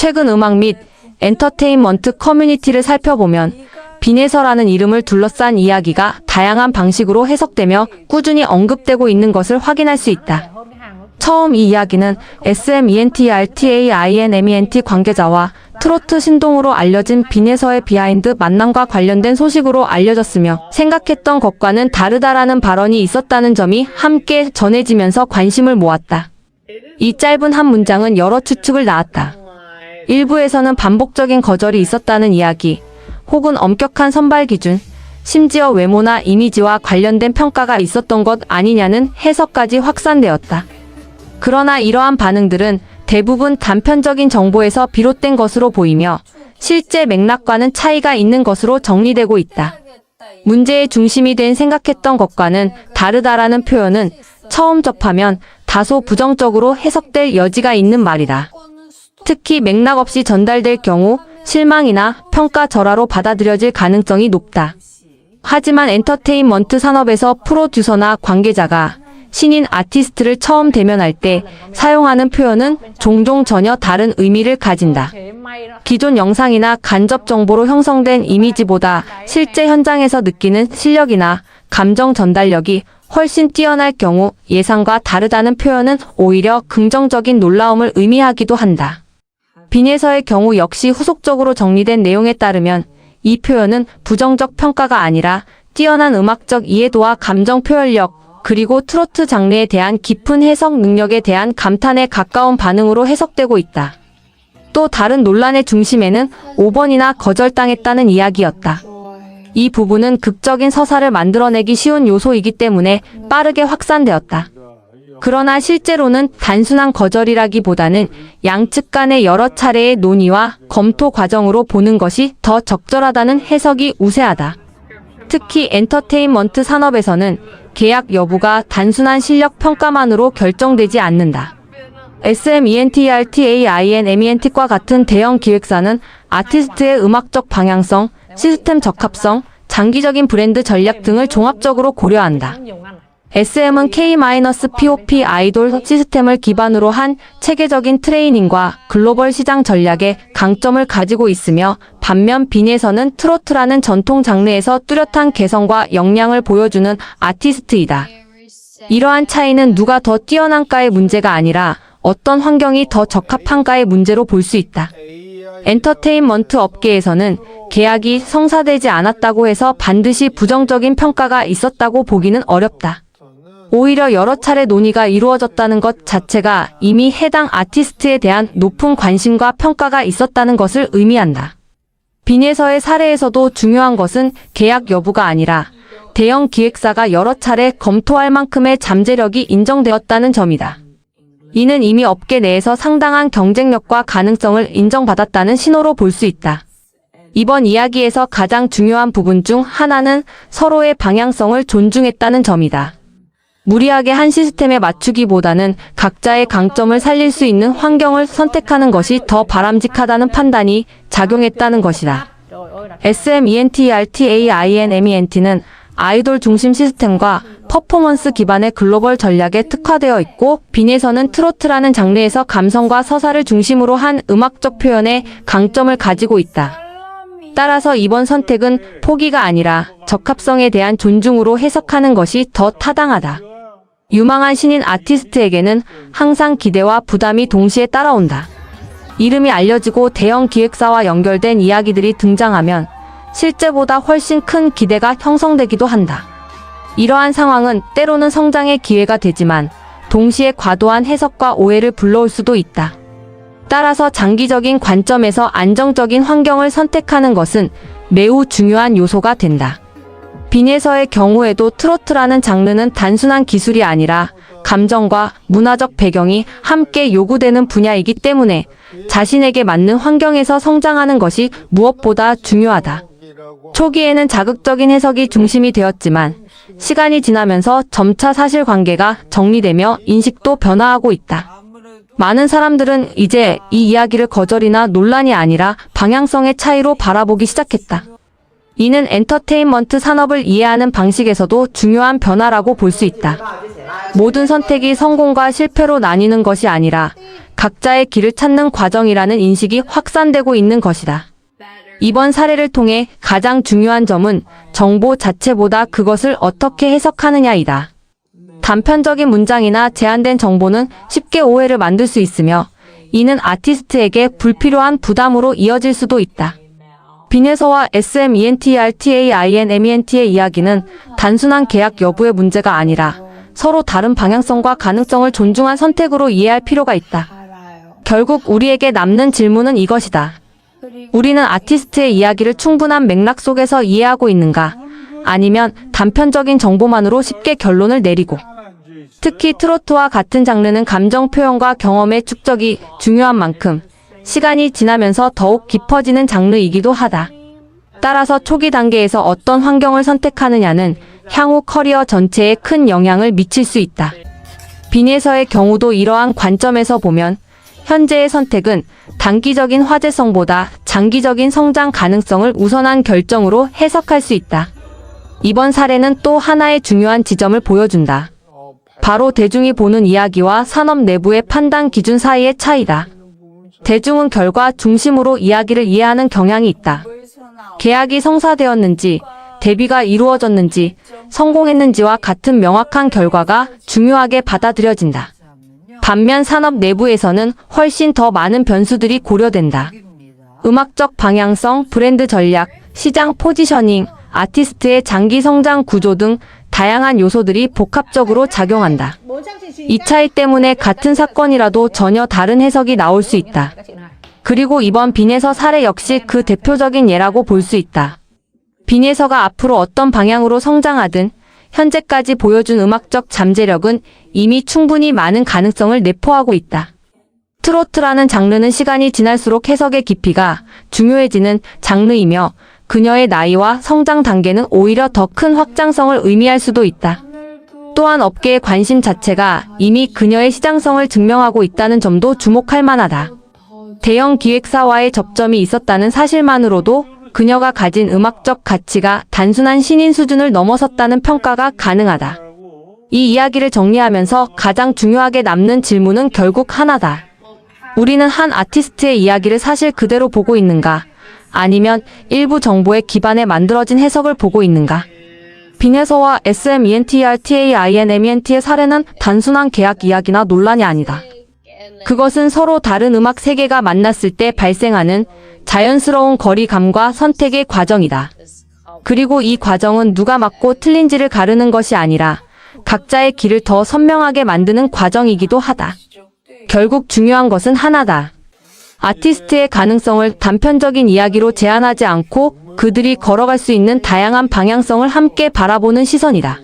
최근 음악 및 엔터테인먼트 커뮤니티를 살펴보면 빈에서라는 이름을 둘러싼 이야기가 다양한 방식으로 해석되며 꾸준히 언급되고 있는 것을 확인할 수 있다. 처음 이 이야기는 SMENTRTAINMENT 관계자와 트로트 신동으로 알려진 빈에서의 비하인드 만남과 관련된 소식으로 알려졌으며 생각했던 것과는 다르다라는 발언이 있었다는 점이 함께 전해지면서 관심을 모았다. 이 짧은 한 문장은 여러 추측을 낳았다. 일부에서는 반복적인 거절이 있었다는 이야기, 혹은 엄격한 선발 기준, 심지어 외모나 이미지와 관련된 평가가 있었던 것 아니냐는 해석까지 확산되었다. 그러나 이러한 반응들은 대부분 단편적인 정보에서 비롯된 것으로 보이며 실제 맥락과는 차이가 있는 것으로 정리되고 있다. 문제의 중심이 된 생각했던 것과는 다르다라는 표현은 처음 접하면 다소 부정적으로 해석될 여지가 있는 말이다. 특히 맥락 없이 전달될 경우 실망이나 평가 절하로 받아들여질 가능성이 높다. 하지만 엔터테인먼트 산업에서 프로듀서나 관계자가 신인 아티스트를 처음 대면할 때 사용하는 표현은 종종 전혀 다른 의미를 가진다. 기존 영상이나 간접 정보로 형성된 이미지보다 실제 현장에서 느끼는 실력이나 감정 전달력이 훨씬 뛰어날 경우 예상과 다르다는 표현은 오히려 긍정적인 놀라움을 의미하기도 한다. 빈에서의 경우 역시 후속적으로 정리된 내용에 따르면 이 표현은 부정적 평가가 아니라 뛰어난 음악적 이해도와 감정 표현력, 그리고 트로트 장르에 대한 깊은 해석 능력에 대한 감탄에 가까운 반응으로 해석되고 있다. 또 다른 논란의 중심에는 5번이나 거절당했다는 이야기였다. 이 부분은 극적인 서사를 만들어내기 쉬운 요소이기 때문에 빠르게 확산되었다. 그러나 실제로는 단순한 거절이라기보다는 양측 간의 여러 차례의 논의와 검토 과정으로 보는 것이 더 적절하다는 해석이 우세하다. 특히 엔터테인먼트 산업에서는 계약 여부가 단순한 실력 평가만으로 결정되지 않는다. SMENTRTAINMENT과 같은 대형 기획사는 아티스트의 음악적 방향성, 시스템 적합성, 장기적인 브랜드 전략 등을 종합적으로 고려한다. SM은 K-POP 아이돌 시스템을 기반으로 한 체계적인 트레이닝과 글로벌 시장 전략에 강점을 가지고 있으며 반면 빈에서는 트로트라는 전통 장르에서 뚜렷한 개성과 역량을 보여주는 아티스트이다. 이러한 차이는 누가 더 뛰어난가의 문제가 아니라 어떤 환경이 더 적합한가의 문제로 볼 수 있다. 엔터테인먼트 업계에서는 계약이 성사되지 않았다고 해서 반드시 부정적인 평가가 있었다고 보기는 어렵다. 오히려 여러 차례 논의가 이루어졌다는 것 자체가 이미 해당 아티스트에 대한 높은 관심과 평가가 있었다는 것을 의미한다. 빈에서의 사례에서도 중요한 것은 계약 여부가 아니라 대형 기획사가 여러 차례 검토할 만큼의 잠재력이 인정되었다는 점이다. 이는 이미 업계 내에서 상당한 경쟁력과 가능성을 인정받았다는 신호로 볼 수 있다. 이번 이야기에서 가장 중요한 부분 중 하나는 서로의 방향성을 존중했다는 점이다. 무리하게 한 시스템에 맞추기보다는 각자의 강점을 살릴 수 있는 환경을 선택하는 것이 더 바람직하다는 판단이 작용했다는 것이다. SMENTRTAINMENT는 아이돌 중심 시스템과 퍼포먼스 기반의 글로벌 전략에 특화되어 있고 빈에서는 트로트라는 장르에서 감성과 서사를 중심으로 한 음악적 표현에 강점을 가지고 있다. 따라서 이번 선택은 포기가 아니라 적합성에 대한 존중으로 해석하는 것이 더 타당하다. 유망한 신인 아티스트에게는 항상 기대와 부담이 동시에 따라온다. 이름이 알려지고 대형 기획사와 연결된 이야기들이 등장하면 실제보다 훨씬 큰 기대가 형성되기도 한다. 이러한 상황은 때로는 성장의 기회가 되지만 동시에 과도한 해석과 오해를 불러올 수도 있다. 따라서 장기적인 관점에서 안정적인 환경을 선택하는 것은 매우 중요한 요소가 된다. 빈에서의 경우에도 트로트라는 장르는 단순한 기술이 아니라 감정과 문화적 배경이 함께 요구되는 분야이기 때문에 자신에게 맞는 환경에서 성장하는 것이 무엇보다 중요하다. 초기에는 자극적인 해석이 중심이 되었지만 시간이 지나면서 점차 사실관계가 정리되며 인식도 변화하고 있다. 많은 사람들은 이제 이 이야기를 거절이나 논란이 아니라 방향성의 차이로 바라보기 시작했다. 이는 엔터테인먼트 산업을 이해하는 방식에서도 중요한 변화라고 볼 수 있다. 모든 선택이 성공과 실패로 나뉘는 것이 아니라 각자의 길을 찾는 과정이라는 인식이 확산되고 있는 것이다. 이번 사례를 통해 가장 중요한 점은 정보 자체보다 그것을 어떻게 해석하느냐이다. 단편적인 문장이나 제한된 정보는 쉽게 오해를 만들 수 있으며 이는 아티스트에게 불필요한 부담으로 이어질 수도 있다. 빈에서와 SMENTRTAINMENT의 이야기는 단순한 계약 여부의 문제가 아니라 서로 다른 방향성과 가능성을 존중한 선택으로 이해할 필요가 있다. 결국 우리에게 남는 질문은 이것이다. 우리는 아티스트의 이야기를 충분한 맥락 속에서 이해하고 있는가? 아니면 단편적인 정보만으로 쉽게 결론을 내리고. 특히 트로트와 같은 장르는 감정 표현과 경험의 축적이 중요한 만큼 시간이 지나면서 더욱 깊어지는 장르이기도 하다. 따라서 초기 단계에서 어떤 환경을 선택하느냐는 향후 커리어 전체에 큰 영향을 미칠 수 있다. 빈에서의 경우도 이러한 관점에서 보면 현재의 선택은 단기적인 화제성보다 장기적인 성장 가능성을 우선한 결정으로 해석할 수 있다. 이번 사례는 또 하나의 중요한 지점을 보여준다. 바로 대중이 보는 이야기와 산업 내부의 판단 기준 사이의 차이다. 대중은 결과 중심으로 이야기를 이해하는 경향이 있다. 계약이 성사되었는지, 데뷔가 이루어졌는지, 성공했는지와 같은 명확한 결과가 중요하게 받아들여진다. 반면 산업 내부에서는 훨씬 더 많은 변수들이 고려된다. 음악적 방향성, 브랜드 전략, 시장 포지셔닝, 아티스트의 장기 성장 구조 등 다양한 요소들이 복합적으로 작용한다. 이 차이 때문에 같은 사건이라도 전혀 다른 해석이 나올 수 있다. 그리고 이번 빈에서 사례 역시 그 대표적인 예라고 볼 수 있다. 빈에서가 앞으로 어떤 방향으로 성장하든 현재까지 보여준 음악적 잠재력은 이미 충분히 많은 가능성을 내포하고 있다. 트로트라는 장르는 시간이 지날수록 해석의 깊이가 중요해지는 장르이며 그녀의 나이와 성장 단계는 오히려 더 큰 확장성을 의미할 수도 있다. 또한 업계의 관심 자체가 이미 그녀의 시장성을 증명하고 있다는 점도 주목할 만하다. 대형 기획사와의 접점이 있었다는 사실만으로도 그녀가 가진 음악적 가치가 단순한 신인 수준을 넘어섰다는 평가가 가능하다. 이 이야기를 정리하면서 가장 중요하게 남는 질문은 결국 하나다. 우리는 한 아티스트의 이야기를 사실 그대로 보고 있는가? 아니면 일부 정보에 기반해 만들어진 해석을 보고 있는가? 빈에서와 SMENTRTAINMENT의 사례는 단순한 계약 이야기나 논란이 아니다. 그것은 서로 다른 음악 세계가 만났을 때 발생하는 자연스러운 거리감과 선택의 과정이다. 그리고 이 과정은 누가 맞고 틀린지를 가르는 것이 아니라 각자의 길을 더 선명하게 만드는 과정이기도 하다. 결국 중요한 것은 하나다. 아티스트의 가능성을 단편적인 이야기로 제한하지 않고 그들이 걸어갈 수 있는 다양한 방향성을 함께 바라보는 시선이다.